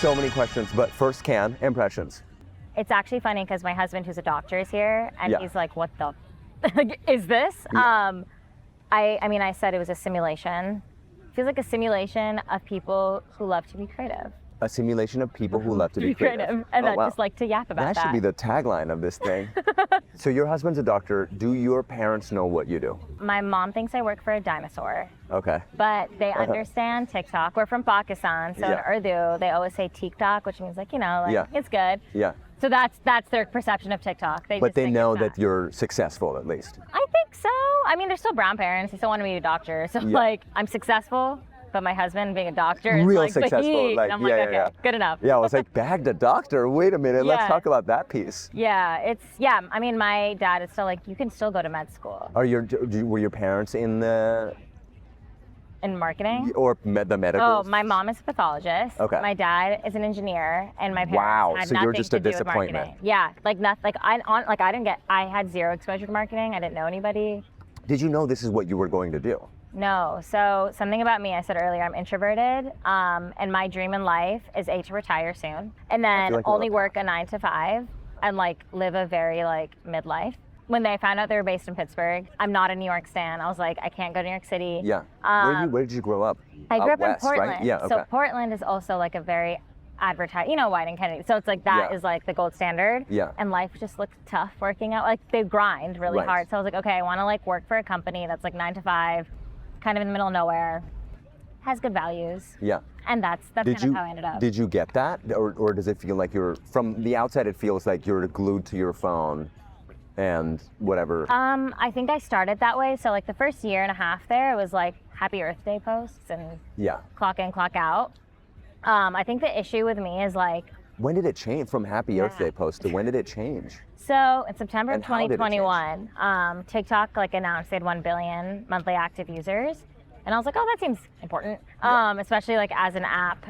So many questions, but first impressions. It's actually funny because my husband, who's a doctor, is here, and Yeah. he's like, "What the is this?" Yeah. I mean, I said it was a simulation. It feels like a simulation of people who love to be creative. A simulation of people who love to be creative. and Oh, that wow. just like to yap about that. That should be the tagline of this thing. So your husband's a doctor. Do your parents know what you do? My mom thinks I work for a dinosaur, Okay. but they understand TikTok. We're from Pakistan, so Yeah. in Urdu, they always say TikTok, which means like, Yeah. it's good. Yeah. So that's their perception of TikTok. But just they think know it's that you're successful at least. I think so. I mean, they're still brown parents. They still want to be a doctor. So Yeah. like, I'm successful, but my husband being a doctor is Real like the successful, heat. like, and I'm like, yeah, okay, yeah. good enough. Yeah, I was like, bagged a doctor. Wait a minute, let's Yeah. talk about that piece. Yeah, I mean, my dad is still like, you can still go to med school Were your parents in the in marketing. the medical? Oh, my mom is a pathologist. Okay. My dad is an engineer, and my parents Wow, had so nothing you're just to a do with disappointment. marketing. Yeah, like nothing. I had zero exposure to marketing. I didn't know anybody. Did you know this is what you were going to do? No. So something about me, I said earlier, I'm introverted, and my dream in life is to retire soon, and then like a only lot. work a 9 to 5, and like live a very like midlife. When they found out they were based in Pittsburgh, I'm not a New York stan. I was like, I can't go to New York City. Yeah. Where did you grow up? I grew up West, in Portland. right? Yeah. Okay. So Portland is also like a very White and Kennedy. So it's like that is Yeah. like the gold standard. Yeah. And life just looked tough working out. Like they grind really Right. hard. So I was like, okay, I want to like work for a company that's like 9 to 5, kind of in the middle of nowhere, has good values. Yeah. And that's kind of how I ended up. Did you get that, or does it feel like from the outside? It feels like you're glued to your phone, and whatever. I think I started that way. So like the first year and a half there, it was like Happy Earth Day posts and Yeah. clock in, clock out. I think the issue with me is like, When did it change from Happy Earth Yeah. Day post to when did it change? so in September of And how did it 2021, TikTok like announced they had 1 billion monthly active users. And I was like, oh, that seems important, especially like as an app.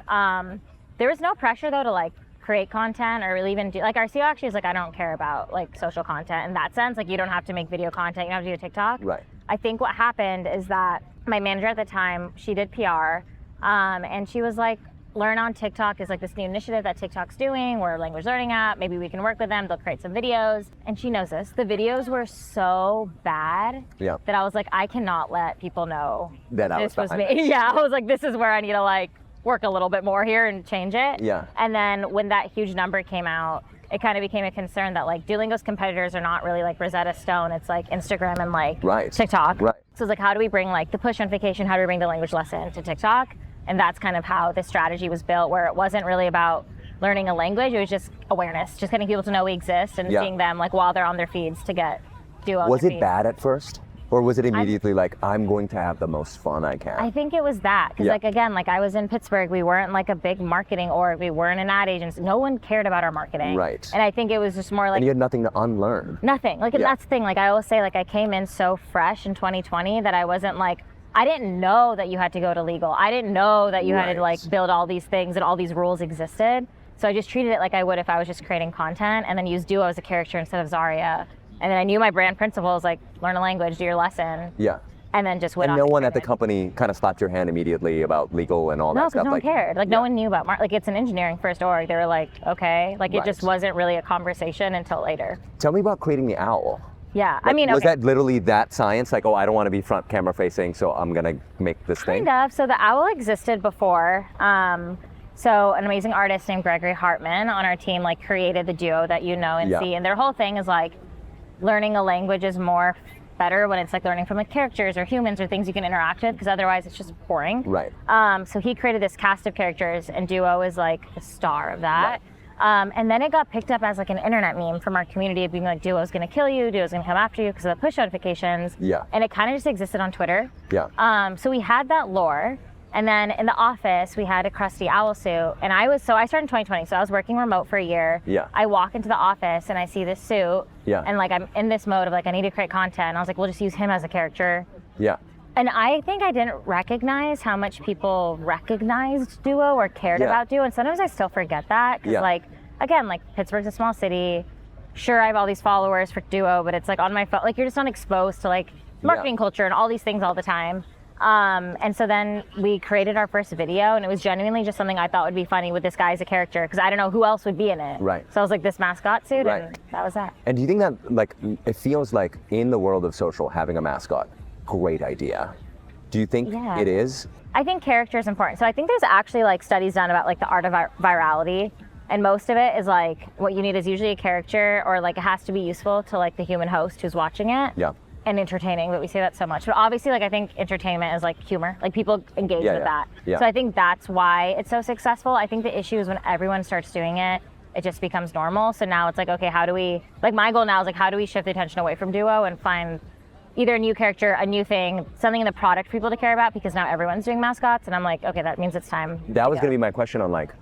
There was no pressure though to like create content or really even do, like our CEO actually is like, I don't care about like social content in that sense. Like you don't have to make video content, you don't have to do TikTok. Right. I think what happened is that my manager at the time, she did PR, and she was like, Learn on TikTok is like this new initiative that TikTok's doing. We're a language learning app. Maybe we can work with them. They'll create some videos. And she knows this. The videos were so bad Yeah. that I was like, I cannot let people know That I this was behind me. this. Yeah, I was like, this is where I need to like work a little bit more here and change it. Yeah. And then when that huge number came out, it kind of became a concern that like Duolingo's competitors are not really like Rosetta Stone. It's like Instagram and like Right. TikTok. Right. So it's like, how do we bring like the push notification? How do we bring the language lesson to TikTok? And that's kind of how this strategy was built, where it wasn't really about learning a language. It was just awareness, just getting people to know we exist and Yeah. seeing them like while they're on their feeds to get Duo. on Was their it feed. bad at first? Or was it immediately like, I'm going to have the most fun I can? I think it was that, because Yeah. like again, like I was in Pittsburgh, we weren't like a big marketing org, we weren't an ad agency, no one cared about our marketing. Right. And I think it was just more like And you had nothing to unlearn. nothing. Like, and Yeah. that's the thing. Like I always say, like I came in so fresh in 2020 that I wasn't like, I didn't know that you had to go to legal. I didn't know that you had to Right. like build all these things and all these rules existed. So I just treated it like I would if I was just creating content, and then use Duo as a character instead of Zaria. And then I knew my brand principles, like learn a language, do your lesson, Yeah. and then just went And on no to one at the create it. company kind of slapped your hand immediately about legal and all No, that because stuff. no one like, cared. Like yeah. no one knew about like it's an engineering first org. They were like, okay, like it just Right. wasn't really a conversation until later. Tell me about creating the owl. Yeah, I Like, mean, was okay. that literally that science? Like, oh, I don't want to be front camera facing, so I'm gonna make this thing. Kind of. So the owl existed before. So an amazing artist named Gregory Hartman on our team like created the Duo that you know and Yeah. see. And their whole thing is like learning a language is more better when it's like learning from like characters or humans or things you can interact with, because otherwise it's just boring. Right. So he created this cast of characters, and Duo is like the star of that. And then it got picked up as like an internet meme from our community of being like, Duo's gonna kill you, Duo's gonna come after you because of the push notifications. Yeah. And it kind of just existed on Twitter. Yeah. So we had that lore. And then in the office, we had a crusty owl suit. And I started in 2020, so I was working remote for a year. Yeah. I walk into the office and I see this suit. Yeah. And like I'm in this mode of like, I need to create content. And I was like, we'll just use him as a character. Yeah. And I think I didn't recognize how much people recognized Duo or cared Yeah. about Duo. And sometimes I still forget that. Because Yeah. like, again, like Pittsburgh's a small city. Sure, I have all these followers for Duo, but it's like on my phone, like you're just not exposed to like marketing culture and all these things all the time. And so then we created our first video, and it was genuinely just something I thought would be funny with this guy as a character, because I don't know who else would be in it. Right. So I was like, this mascot suit, Right. and that was that. And do you think that, like, it feels like in the world of social, having a mascot, great idea? Do you think Yeah. it is? I think character is important. So I think there's actually like studies done about like the art of virality, and most of it is like what you need is usually a character, or like it has to be useful to like the human host who's watching it. Yeah. And entertaining, but we say that so much. But obviously, like I think entertainment is like humor. Like people engage Yeah, with yeah. that. Yeah. So I think that's why it's so successful. I think the issue is when everyone starts doing it, it just becomes normal. So now it's like, okay, how do we, like my goal now is like, how do we shift the attention away from Duo and find either a new character, a new thing, something in the product for people to care about, because now everyone's doing mascots. And I'm like, okay, that means it's time. That was going to be my question on, like,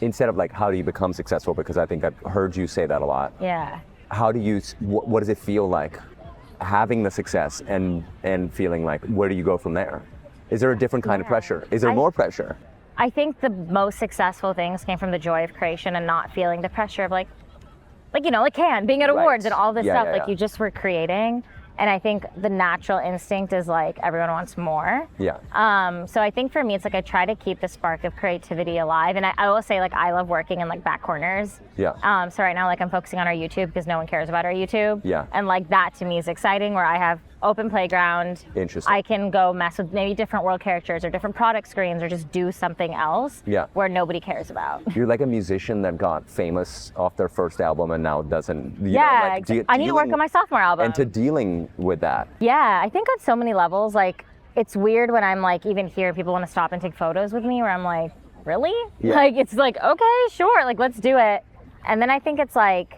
instead of like, how do you become successful? Because I think I've heard you say that a lot. Yeah. How do you, what does it feel like having the success and feeling like, where do you go from there? Is there a different kind of pressure? Is there more pressure? I think the most successful things came from the joy of creation and not feeling the pressure of like you know, like being at awards and all this Yeah, stuff. yeah, like yeah. you just were creating. And I think the natural instinct is like everyone wants more. Yeah. So I think for me, it's like I try to keep the spark of creativity alive. And I will say, like, I love working in like back corners. Yeah. So right now, like I'm focusing on our YouTube because no one cares about our YouTube. Yeah. And like that to me is exciting, where I have open playground. Interesting. I can go mess with maybe different world characters or different product screens, or just do something else. Yeah. Where nobody cares about. You're like a musician that got famous off their first album and now doesn't. You Yeah. know, like, I need to work on my sophomore album. And to dealing with that. Yeah, I think on so many levels, like it's weird when I'm like even here, people want to stop and take photos with me, where I'm like, really? Yeah. Like it's like, okay, sure, like let's do it. And then I think it's like,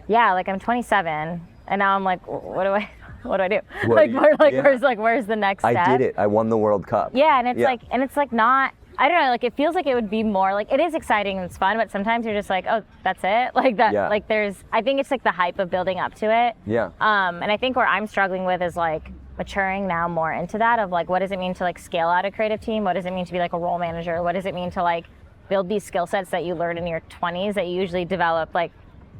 yeah, like I'm 27, and now I'm like, what do I do? What do you- Where's the next step? I did it. I won the World Cup. Yeah, and it's like not. I don't know, like it feels like it would be more like, it is exciting and it's fun, but sometimes you're just like, oh, that's it? Like that, Yeah. like I think it's like the hype of building up to it. Yeah. And I think where I'm struggling with is like maturing now more into that of like, what does it mean to like scale out a creative team? What does it mean to be like a role manager? What does it mean to like build these skill sets that you learn in your 20s that you usually develop like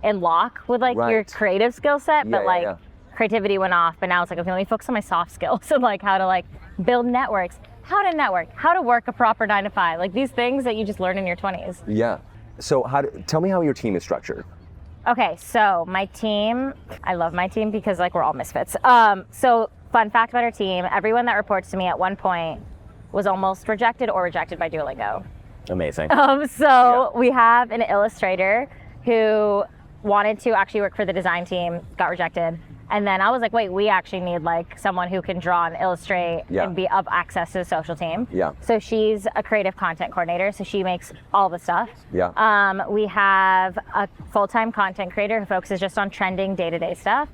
in lock with like your Right. creative skill set, Yeah, but yeah, like yeah. creativity went off, but now it's like, okay, let me focus on my soft skills and like how to like build networks, how to network, how to work a proper 9 to 5, like these things that you just learn in your 20s. Yeah. So tell me how your team is structured. Okay, so my team, I love my team because like we're all misfits. So fun fact about our team, everyone that reports to me at one point was almost rejected or rejected by Duolingo. Amazing. We have an illustrator who wanted to actually work for the design team, got rejected. And then I was like, wait, we actually need like someone who can draw and illustrate Yeah. and be of access to the social team. Yeah. So she's a creative content coordinator, so she makes all the stuff. Yeah. We have a full-time content creator who focuses just on trending day-to-day stuff.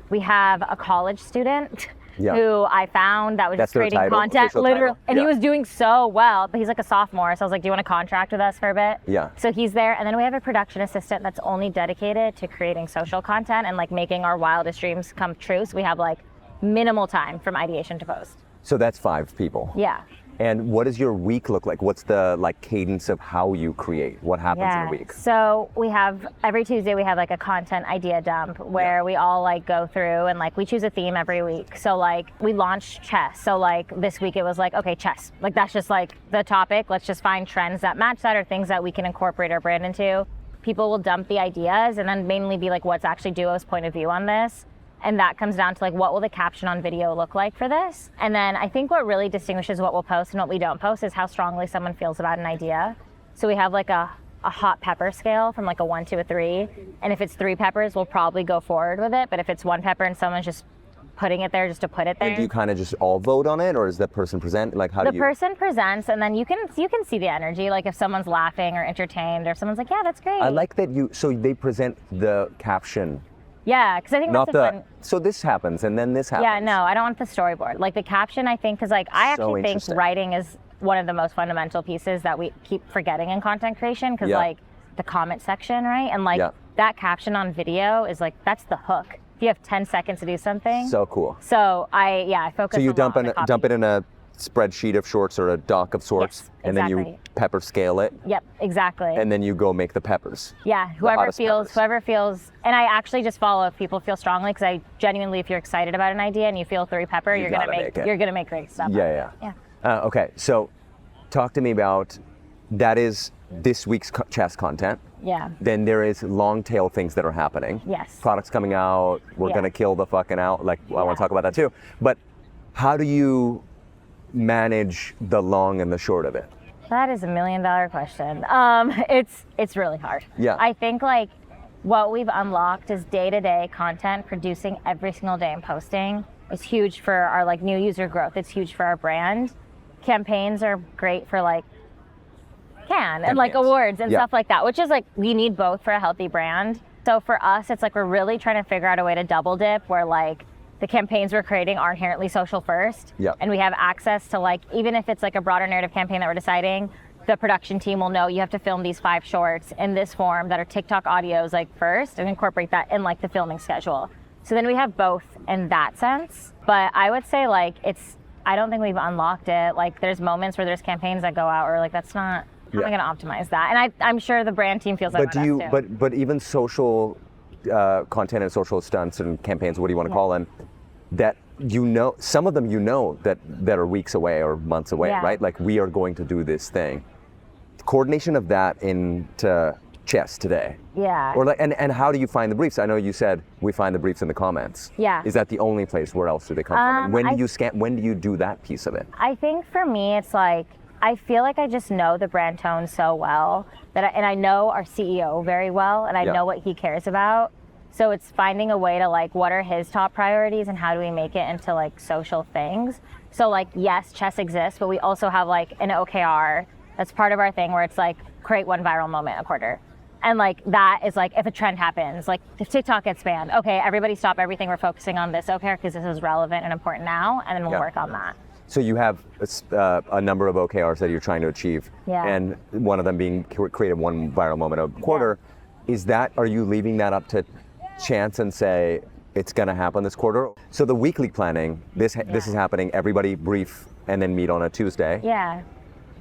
We have a college student Yeah. who I found that was That's just their creating title, content, official literally, title. and he Yeah. was doing so well, but he's like a sophomore, so I was like, do you want to contract with us for a bit? Yeah. So he's there, and then we have a production assistant that's only dedicated to creating social content and like making our wildest dreams come true. So we have like minimal time from ideation to post. So that's 5 people. Yeah. And what does your week look like? What's the like cadence of how you create? What happens in a week? So we have every Tuesday we have like a content idea dump where we all like go through and like we choose a theme every week. So like we launched chess. So like this week it was like, okay, chess. Like that's just like the topic. Let's just find trends that match that or things that we can incorporate our brand into. People will dump the ideas and then mainly be like, what's actually Duo's point of view on this? And that comes down to like, what will the caption on video look like for this? And then I think what really distinguishes what we'll post and what we don't post is how strongly someone feels about an idea. So we have like a hot pepper scale from like a 1 to a 3. And if it's 3 peppers, we'll probably go forward with it. But if it's 1 pepper and someone's just putting it there just to put it there. And do you kind of just all vote on it, or is the person present? Like, how do The you? person presents, and then you can see the energy. Like if someone's laughing or entertained, or someone's like, yeah, that's great. I like that so they present the caption. Yeah, because I think Not that's a fun. so this happens and then this happens. Yeah, no, I don't want the storyboard. Like the caption, I think, because like I So actually think interesting. writing is one of the most fundamental pieces that we keep forgetting in content creation. Because Yeah. like the comment section, right, and like Yeah. that caption on video is like that's the hook. If you have 10 seconds to do something. So cool. So I focus. So you a lot on the copy. dump it in a spreadsheet of shorts or a doc of sorts, Yes, and then you exactly. pepper scale it, Yep, exactly. and then you go make the peppers. Yeah, hottest peppers. whoever feels, and I actually just follow if people feel strongly, because I genuinely, if you're excited about an idea and you feel 3 pepper, You you're gonna gotta make it. you're gonna make great stuff. Yeah. Okay, so talk to me about, that is this week's chess content. Yeah. Then there is long tail things that are happening. Yes. Products coming out, we're Yeah. gonna kill the fucking out, like I wanna Yeah. talk about that too. But how do you manage the long and the short of it? That is $1 million question. It's really hard. Yeah. I think like what we've unlocked is day-to-day content, producing every single day and posting is huge for our like new user growth. It's huge for our brand. Campaigns are great for like and like Campaigns. awards and Yeah. stuff like that, which is like we need both for a healthy brand. So for us, it's like we're really trying to figure out a way to double dip where like the campaigns we're creating are inherently social first. Yeah. And we have access to like, even if it's like a broader narrative campaign that we're deciding, the production team will know you have to film these 5 shorts in this form that are TikTok audios like first and incorporate that in like the filming schedule. So then we have both in that sense. But I would say like I don't think we've unlocked it. Like there's moments where there's campaigns that go out or like that's not, how am I gonna optimize that? And I'm sure the brand team feels that But way about us too. but even social content and social stunts and campaigns, what do you want to call them, that some of them that are weeks away or months away, Yeah. right? Like we are going to do this thing. Coordination of that into chess today. Yeah. Or like, and how do you find the briefs? I know you said we find the briefs in the comments. Yeah. Is that the only place? Where else do they come from? And when do you do that piece of it? I think for me, it's like, I feel like I just know the brand tone so well and I know our CEO very well and I Yeah. know what he cares about. So it's finding a way to like, what are his top priorities and how do we make it into like social things? So like, yes, chess exists, but we also have like an OKR that's part of our thing where it's like, create 1 viral moment a quarter. And like, that is like, if a trend happens, like if TikTok gets banned, okay, everybody stop everything. We're focusing on this OKR because this is relevant and important now. And then we'll Yeah. work on that. So you have a number of OKRs that you're trying to achieve, Yeah. and one of them being create 1 viral moment a quarter. Are you leaving that up to chance and say it's going to happen this quarter? So the weekly planning, this is happening. Everybody brief and then meet on a Tuesday. Yeah.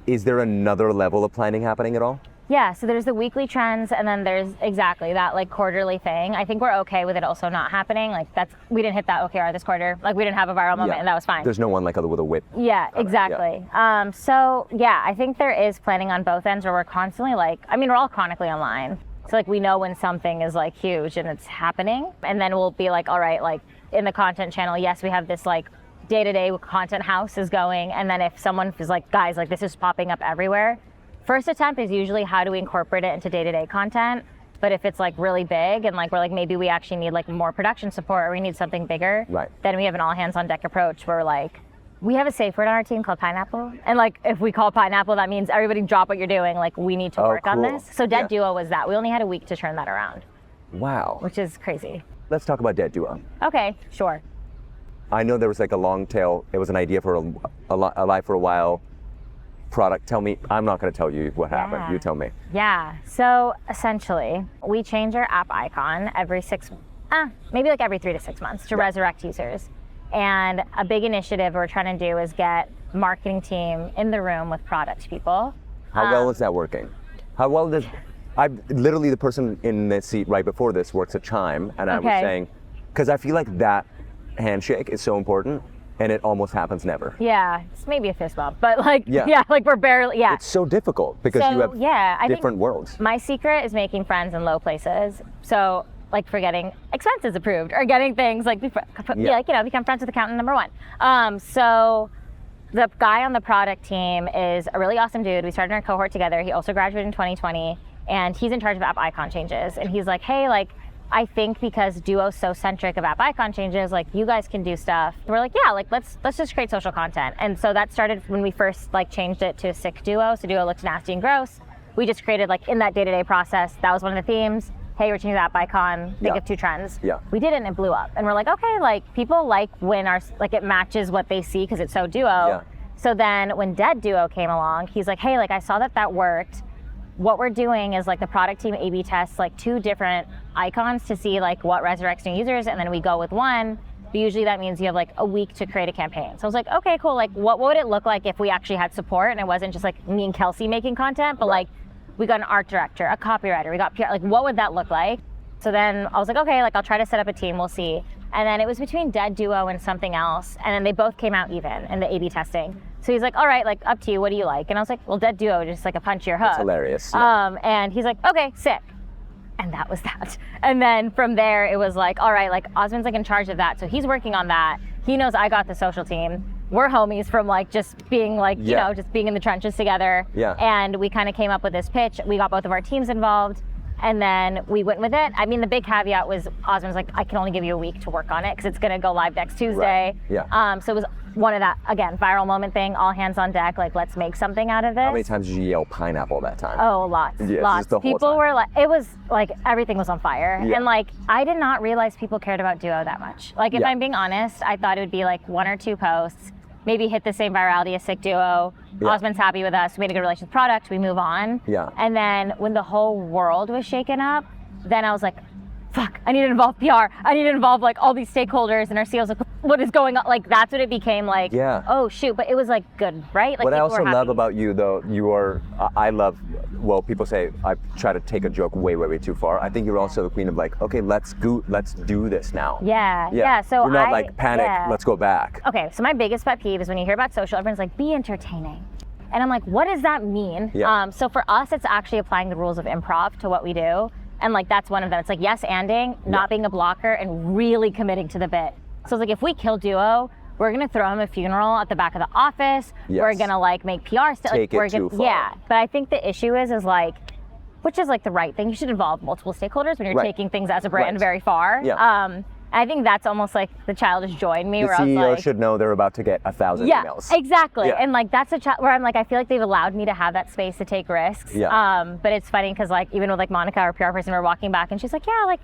Is there another level of planning happening at all? Yeah, so there's the weekly trends and then there's exactly that like quarterly thing. I think we're okay with it also not happening. Like we didn't hit that OKR this quarter. Like we didn't have a viral moment and that was fine. There's no one like with a whip. Yeah, exactly. So yeah, I think there is planning on both ends where we're constantly like, I mean, we're all chronically online. So like we know when something is like huge and it's happening. And then we'll be like, all right, like in the content channel, yes, we have this like day-to-day content house is going. And then if someone is like, guys, like this is popping up everywhere. First attempt is usually how do we incorporate it into day-to-day content. But if it's like really big and like we're like maybe we actually need like more production support or we need something bigger, right. Then we have an all hands on deck approach where like we have a safe word on our team called pineapple. And like if we call pineapple, that means everybody drop what you're doing. Like we need to work on this. So Dead Duo was that. We only had a week to turn that around. Wow. Which is crazy. Let's talk about Dead Duo. Okay, sure. I know there was like a long tail. It was an idea for a live for a while product. Tell me, I'm not going to tell you what happened. You tell me. Yeah. So essentially, we change our app icon every maybe like every 3 to 6 months to resurrect users. And a big initiative we're trying to do is get marketing team in the room with product people. How well is that working? How well does... literally the person in the seat right before this works at Chime, and I was saying, because I feel like that handshake is so important, and it almost happens never. Yeah, it's maybe a fist bump, but like, like we're barely, It's so difficult because you have different worlds. My secret is making friends in low places. So like for getting expenses approved or getting things like, become friends with accountant number 1. So the guy on the product team is a really awesome dude. We started in our cohort together. He also graduated in 2020 and he's in charge of app icon changes. And he's like, hey, like, I think because Duo's so centric of app icon changes, like you guys can do stuff. We're like, yeah, like let's just create social content. And so that started when we first like changed it to sick Duo. So Duo looks nasty and gross. We just created like in that day-to-day process, that was one of the themes. Hey, we're changing the app icon, think of 2 trends. Yeah. We did it and it blew up. And we're like, okay, like people like when it matches what they see because it's so Duo. Yeah. So then when Dead Duo came along, he's like, hey, like I saw that worked. What we're doing is like the product team A/B tests like 2 different icons to see like what resurrects new users, and then we go with one. but usually that means you have like a week to create a campaign. So I was like, okay, cool. Like, what would it look like if we actually had support and it wasn't just like me and Kelsey making content, but like we got an art director, a copywriter, we got PR, like what would that look like? So then I was like, okay, like I'll try to set up a team, we'll see. And then it was between Dead Duo and something else. And then they both came out even in the A/B testing. So he's like, all right, like up to you, what do you like? And I was like, well, Dead Duo, just like a punchier hook. That's hilarious. And he's like, okay, sick. And that was that. And then from there, it was like, all right, like Osman's like in charge of that. So he's working on that. He knows I got the social team. We're homies from like just being like, you know, just being in the trenches together. Yeah. And we kind of came up with this pitch. We got both of our teams involved. And then we went with it. I mean, the big caveat was Osman's like, I can only give you a week to work on it because it's going to go live next Tuesday. Right. Yeah. So it was one of that, again, viral moment thing, all hands on deck, like let's make something out of this. How many times did you yell pineapple that time? Oh, lots, Yeah, lots. just the whole People time. were like, it was like everything was on fire. Yeah. And like, I did not realize people cared about Duo that much. Like if Yeah. I'm being honest, I thought it would be like 1 or 2 posts, maybe hit the same virality as Sick Duo. Yeah. Osman's happy with us, we made a good relation with product, we move on. Yeah. And then when the whole world was shaken up, then I was like, fuck, I need to involve PR. I need to involve like all these stakeholders, and our CEO's like, what is going on? Like that's what it became like, Yeah. oh shoot, but it was like good, right? Like What I people were also love happy. about you, though, you are, I love, well, people say I try to take a joke way, way, way too far. I think you're also the queen of like, okay, let's do this now. Yeah. So you're not like panic, yeah. let's go back. Okay, so my biggest pet peeve is when you hear about social, everyone's like, be entertaining. And I'm like, what does that mean? Yeah. So for us, it's actually applying the rules of improv to what we do. And like, that's one of them. It's like, yes, anding, not being a blocker, and really committing to the bit. So it's like, if we kill Duo, we're gonna throw him a funeral at the back of the office. Yes. We're gonna like make PR stuff. Take like, it too far. Yeah, but I think the issue is like, which is like the right thing. You should involve multiple stakeholders when you're Right. taking things as a brand Right. very far. Yeah. I think that's almost like the childish joy in me, The where I was CEO like, should know they're about to get 1,000 yeah, emails. exactly. Yeah. And like that's where I'm like, I feel like they've allowed me to have that space to take risks. Yeah. But it's funny because like even with like Monica, our PR person, we're walking back and she's like, yeah, like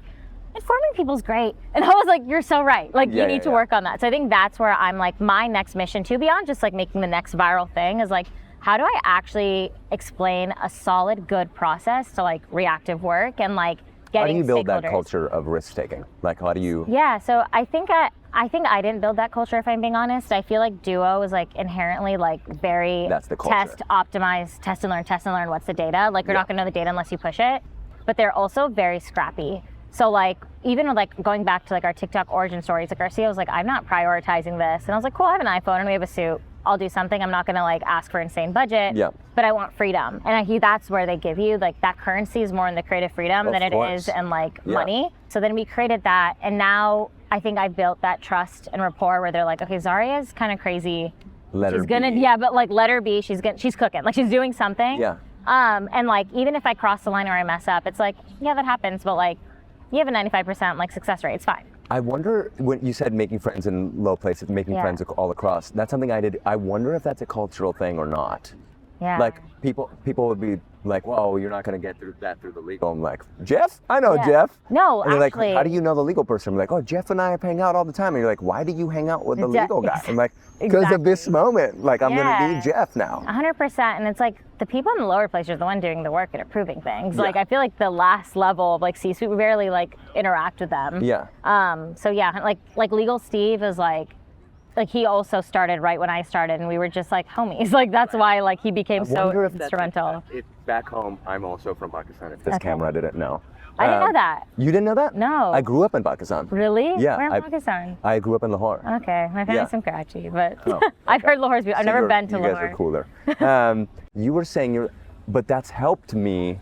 informing people's great. And I was like, you're so right. Like Yeah, you need yeah, to yeah. work on that. So I think that's where I'm like, my next mission too, beyond just like making the next viral thing, is like, how do I actually explain a solid, good process to like reactive work and like How do getting you build that stakeholders. culture of risk taking? Like, how do you? Yeah, so I think I didn't build that culture, if I'm being honest. I feel like Duo is like inherently like very That's the culture. test, optimize, test and learn, what's the data. Like you're Yeah. not gonna know the data unless you push it. But they're also very scrappy. So like even with like going back to like our TikTok origin stories, like our CEO was like, I'm not prioritizing this. And I was like, cool, I have an iPhone and we have a suit. I'll do something. I'm not gonna like ask for insane budget. Yeah. But I want freedom. And that's where they give you like that currency is more in the creative freedom Of than it course. is in like Yeah. money. So then we created that, and now I think I built that trust and rapport where they're like, okay, Zaria is kind of crazy. Let her She's gonna, be. yeah, but like let her be. She's cooking, like she's doing something. Yeah. And like even if I cross the line or I mess up, it's like, yeah, that happens. But like you have a 95% like success rate. It's fine. I wonder, when you said making friends in low places, making Yeah. friends all across, that's something I did. I wonder if that's a cultural thing or not. Yeah. Like people would be like, "Whoa, you're not going to get through the legal." I'm like, "Jeff, I know Yeah. Jeff." No, And they're like, actually. "How do you know the legal person?" I'm like, "Oh, Jeff and I hang out all the time." And you're like, "Why do you hang out with the legal guy?" I'm like, "Because of this Exactly. moment. Like, I'm going to Yeah. need Jeff now." 100%. And it's like the people in the lower place are the one doing the work and approving things. Yeah. Like I feel like the last level of like C-suite, we barely like interact with them. Yeah. So yeah, like legal Steve is like he also started right when I started, and we were just like homies. Like that's why like he became so Wonder if that's instrumental. if back home, I'm also from Pakistan. If this Okay. camera didn't know. I didn't know that. You didn't know that? No. I grew up in Pakistan. Really? Yeah, Where in I- Pakistan? I grew up in Lahore. Okay, my family's Yeah. from Karachi, but Oh, I've heard Lahore's beautiful. I've So never you're- been to you Lahore. guys are cooler. You were saying but that's helped me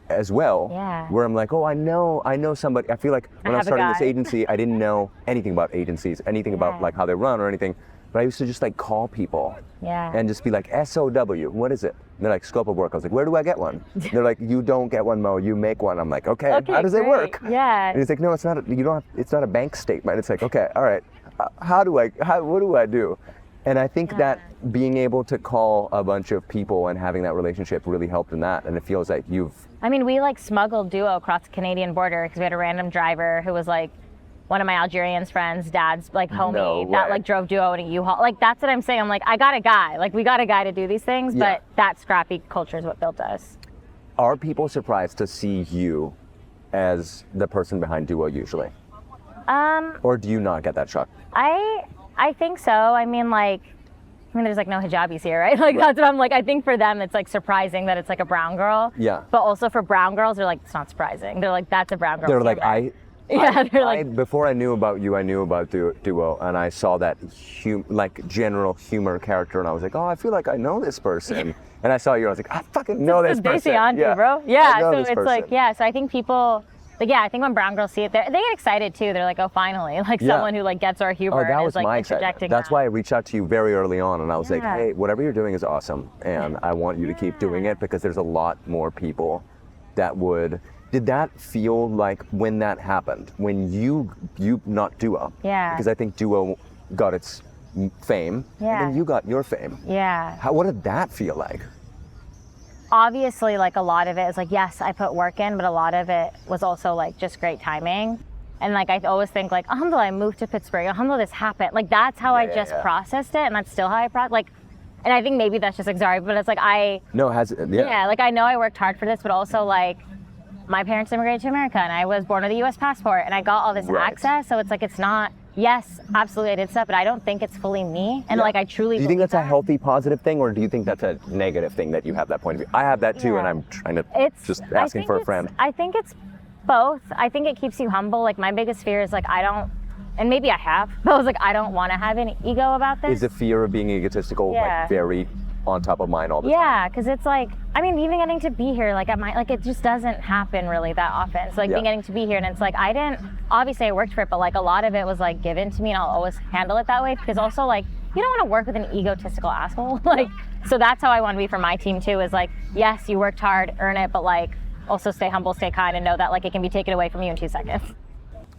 as well. Yeah. Where I'm like, oh, I know somebody. I feel like when I was have a starting this guy. agency, I didn't know anything about agencies, anything about Yeah. like how they run or anything. But I used to just like call people Yeah. and just be like, SOW, what is it? And they're like, scope of work. I was like, where do I get one? They're like, you don't get one, Mo, you make one. I'm like, okay, how does it great. work? Yeah. And he's like, no, it's not. It's not a bank statement. It's like, okay, all right. What do I do? And I think that being able to call a bunch of people and having that relationship really helped in that. And it feels like I mean, we like smuggled Duo across the Canadian border because we had a random driver who was like one of my Algerian's friends' dad's like homie No that way. like drove Duo in a U-Haul. Like that's what I'm saying. I'm like, I got a guy. Like we got a guy to do these things, Yeah. but that scrappy culture is what built us. Are people surprised to see you as the person behind Duo usually? Or do you not get that shock? I think so. I mean, there's like no hijabis here, right? Like that's what I'm like. I think for them, it's like surprising that it's like a brown girl. Yeah. But also for brown girls, they're like, it's not surprising. They're like, that's a brown girl. They're like, before I knew about you, I knew about Duo, and I saw that general humor character, and I was like, oh, I feel like I know this person. And I saw you, and I was like, I fucking know this person. Yeah, bro. Yeah. So it's person. like, yeah. So I think people. Like, yeah, I think when brown girls see it, they get excited too. They're like, oh, finally, like someone who like gets our humor that and was is like my interjecting. excitement. That's why I reached out to you very early on, and I was like, Yeah. hey, whatever you're doing is awesome, and I want you to keep doing it because there's a lot more people that would. Did that feel like when that happened, when you not Duo? Yeah. Because I think Duo got its fame, Yeah. and then you got your fame. Yeah. What did that feel like? Obviously, like a lot of it is like, yes, I put work in, but a lot of it was also like just great timing. And like I always think like, alhamdulillah, I moved to Pittsburgh. Alhamdulillah, this happened. Like that's how I just processed it, and that's still how I like. And I think maybe that's just like Zaria, but it's like yeah, like I know I worked hard for this, but also like my parents immigrated to America, and I was born with a U.S. passport, and I got all this access. So it's like it's not. Yes, absolutely, I did stuff, but I don't think it's fully me. And like I truly. Do you think that's a healthy, positive thing, or do you think that's a negative thing that you have that point of view? I have that too, and I'm trying to just asking for a friend. I think it's both. I think it keeps you humble. Like my biggest fear is like I don't, and maybe I have, but I was like I don't want to have any ego about this. Is the fear of being egotistical like very on top of mind all the time? Yeah, because it's like, I mean, even getting to be here, like it just doesn't happen really that often. So like being getting to be here, and it's like obviously I worked for it, but like a lot of it was like given to me, and I'll always handle it that way because also like you don't want to work with an egotistical asshole. Like, so that's how I want to be for my team too. Is like, yes, you worked hard, earn it, but like also stay humble, stay kind, and know that like it can be taken away from you in 2 seconds.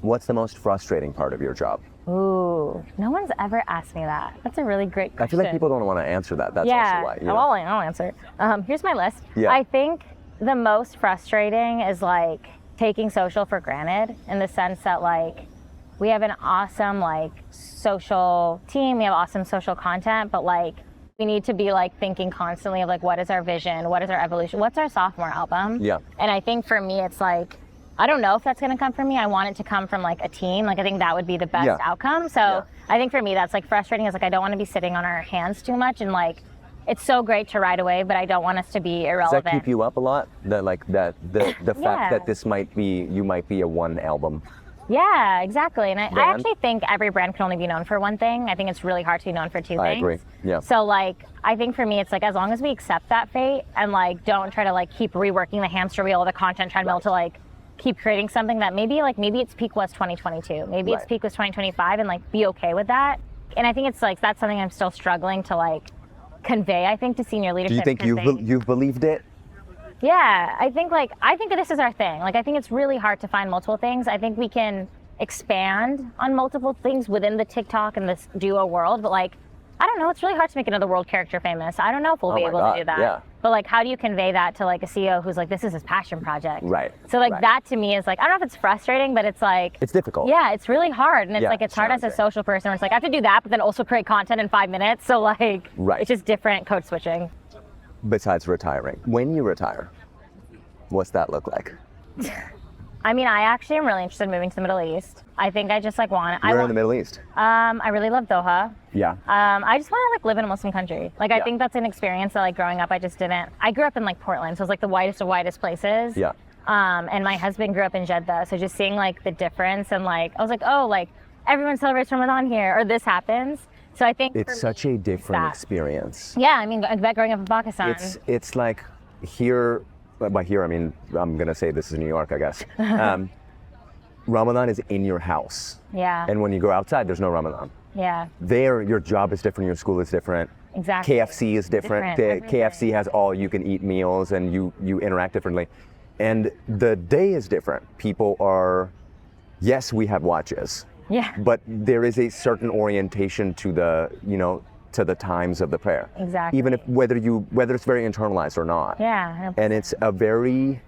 What's the most frustrating part of your job? Ooh, no one's ever asked me that. That's a really great question. I feel like people don't want to answer that. That's also why. You know? I'll answer. Here's my list. Yeah. I think the most frustrating is like taking social for granted in the sense that like we have an awesome like social team, we have awesome social content, but like we need to be like thinking constantly of like what is our vision, what is our evolution, what's our sophomore album? Yeah. And I think for me it's like I don't know if that's going to come from me. I want it to come from like a team. Like I think that would be the best outcome. So I think for me that's like frustrating. Is like I don't want to be sitting on our hands too much, and like it's so great to ride away, but I don't want us to be irrelevant. Does that keep you up a lot? The fact that this might be you might be a one album. Yeah, exactly. And I actually think every brand can only be known for one thing. I think it's really hard to be known for two things. I agree. Yeah. So like I think for me it's like as long as we accept that fate and like don't try to like keep reworking the hamster wheel of the content treadmill to like keep creating something that maybe its peak was 2022, maybe its peak was 2025, and like be okay with that. And I think it's like that's something I'm still struggling to like convey, I think, to senior leadership. Do you think you've believed it? Yeah, I think that this is our thing. Like I think it's really hard to find multiple things. I think we can expand on multiple things within the TikTok and this Duo world, but like I don't know, it's really hard to make another world character famous. I don't know if we'll be able to do that. Yeah. But like how do you convey that to like a CEO who's like, this is his passion project? Right. So like that to me is like, I don't know if it's frustrating, but it's like it's difficult. Yeah, it's really hard. And it's like it's hard as a social person where it's like I have to do that, but then also create content in 5 minutes. So like it's just different code switching. Besides retiring. When you retire, what's that look like? I mean, I actually am really interested in moving to the Middle East. I think I just like want Where in the Middle East? I really love Doha. Yeah. I just want to like live in a Muslim country. Like I think that's an experience that like growing up I just didn't. I grew up in like Portland, so it's like the whitest of whitest places. Yeah. And my husband grew up in Jeddah, so just seeing like the difference and like I was like, oh, like everyone celebrates Ramadan here, or this happens. So I think it's such a different experience. Yeah, I mean, growing up in Pakistan. It's like here. By here, I mean, I'm going to say this is New York, I guess. Ramadan is in your house. Yeah. And when you go outside, there's no Ramadan. Yeah. There, your job is different, your school is different. Exactly. KFC is different. KFC has all you can eat meals and you interact differently. And the day is different. People are, yes, we have watches. Yeah. But there is a certain orientation to the, to the times of the prayer. Exactly. Even if whether it's very internalized or not. Yeah. 100%. And it's a very,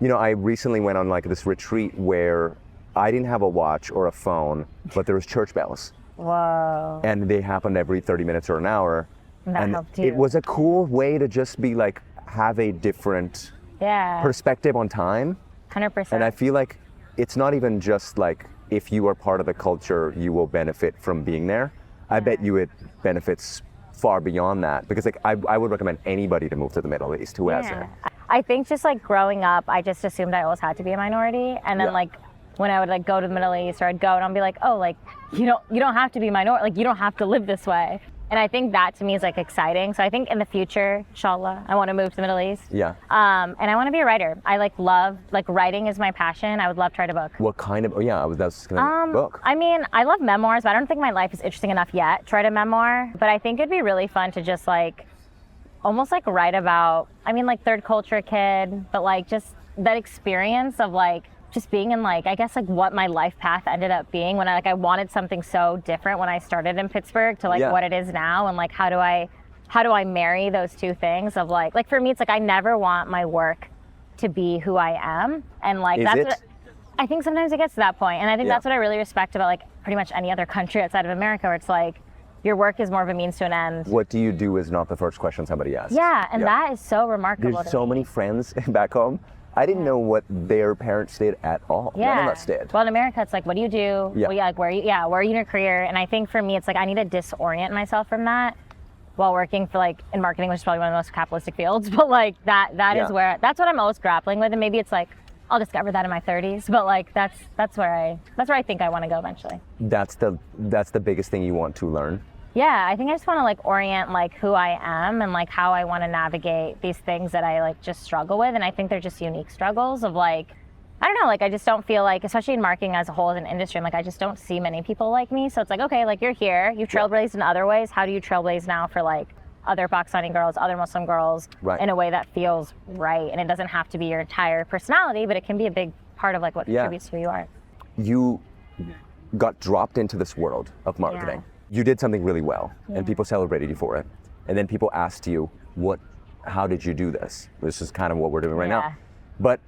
I recently went on like this retreat where I didn't have a watch or a phone, but there was church bells. Whoa. And they happened every 30 minutes or an hour. And that helped too. It was a cool way to just be like, have a different perspective on time. 100%. And I feel like it's not even just like if you are part of the culture, you will benefit from being there. I bet you it benefits far beyond that, because like I would recommend anybody to move to the Middle East who hasn't. I think just like growing up, I just assumed I always had to be a minority, and then like when I would like go to the Middle East, or I'd go and I'd be like, oh, like you don't have to be minority, like you don't have to live this way. And I think that to me is like exciting. So I think in the future, inshallah, I want to move to the Middle East. Yeah. And I want to be a writer. I like love, like writing is my passion. I would love to write a book. What kind of, that's gonna book. I mean, I love memoirs, but I don't think my life is interesting enough yet to write a memoir. But I think it'd be really fun to just like, almost like write about, I mean like third culture kid, but like just that experience of like, just being in like, I guess like what my life path ended up being when I wanted something so different when I started in Pittsburgh to like what it is now, and like how do I marry those two things of like for me it's like I never want my work to be who I am, and like what I think sometimes it gets to that point, and I think that's what I really respect about like pretty much any other country outside of America, where it's like your work is more of a means to an end. What do you do is not the first question somebody asks. Yeah, and that is so remarkable. There's so many friends back home. I didn't know what their parents did at all. None of us did. Well, in America, it's like, what do you do? Well, like, where are you in your career? And I think for me, it's like I need to disorient myself from that while working for like in marketing, which is probably one of the most capitalistic fields. But like that is where that's what I'm most grappling with, and maybe it's like I'll discover that in my 30s. But like that's where I think I want to go eventually. That's the biggest thing you want to learn. Yeah, I think I just want to like orient like who I am and like how I want to navigate these things that I like just struggle with. And I think they're just unique struggles of like, I don't know, like I just don't feel like, especially in marketing as a whole as an industry, I'm like, I just don't see many people like me. So it's like, okay, like you're here, you've trailblazed in other ways. How do you trailblaze now for like other Pakistani girls, other Muslim girls in a way that feels right? And it doesn't have to be your entire personality, but it can be a big part of like what contributes to who you are. You got dropped into this world of marketing. You did something really well, and people celebrated you for it. And then people asked you, how did you do this? This is kind of what we're doing right now. But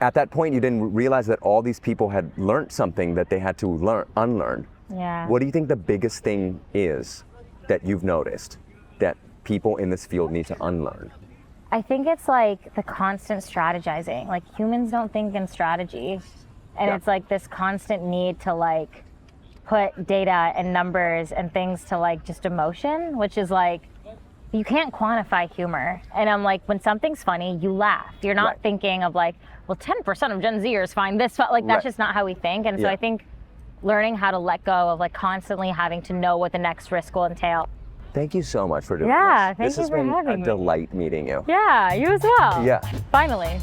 at that point, you didn't realize that all these people had learned something that they had to unlearn. Yeah. What do you think the biggest thing is that you've noticed that people in this field need to unlearn? I think it's like the constant strategizing. Like humans don't think in strategy. And it's like this constant need to like put data and numbers and things to like just emotion, which is like, you can't quantify humor. And I'm like, when something's funny, you laugh. You're not thinking of like, well, 10% of Gen Zers find this, like that's just not how we think. And so I think learning how to let go of like constantly having to know what the next risk will entail. Thank you so much for doing this. This has been a delight meeting you. Yeah, you as well. Yeah. Finally.